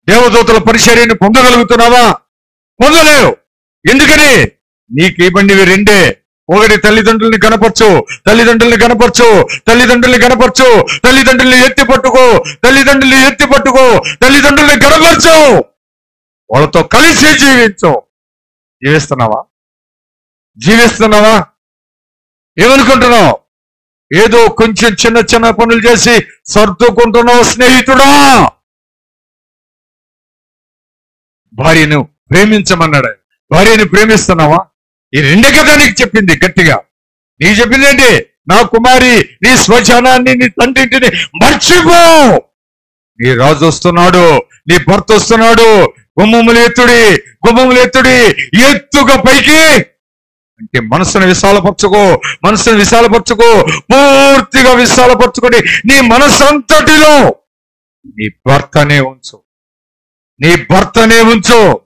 దేవదూతల పరిచర్యను పొందగలుగుతున్నావా? పొందలేవు. ఎందుకని? నీకు ఇవ్వండివి రెండే. ఒకటి తల్లిదండ్రుల్ని కనపరచు, తల్లిదండ్రుల్ని కనపరచు, తల్లిదండ్రుల్ని కనపరచు, తల్లిదండ్రుల్ని ఎత్తి పట్టుకో, తల్లిదండ్రుల్ని ఎత్తి పట్టుకో, తల్లిదండ్రుల్ని కనపరచు, వాళ్ళతో కలిసి జీవించు. జీవిస్తున్నావా? జీవిస్తున్నావా? ఏమనుకుంటున్నావు? ఏదో కొంచెం చిన్న చిన్న పనులు చేసి సర్దుకుంటున్నావు స్నేహితుడా. భార్యను ప్రేమించమన్నాడు. భార్యను ప్రేమిస్తున్నావా? ఈ రెండే కదా నీకు చెప్పింది గట్టిగా. నీకు చెప్పింది ఏంటి? నా కుమారి, నీ స్వజనాన్ని, నీ తండ్రింటిని మర్చిపో. నీ రాజు వస్తున్నాడు, నీ భర్త వస్తున్నాడు. గుమ్మములు ఎత్తుడి, గుమ్మములు ఎత్తుడి, ఎత్తుగా పైకి. అంటే మనసును విశాలపరచుకో, మనసును విశాలపరచుకో, పూర్తిగా విశాలపరచుకొని నీ మనసంతటిలో నీ భర్తనే ఉంచు, నీ భర్తనే ఉంచు.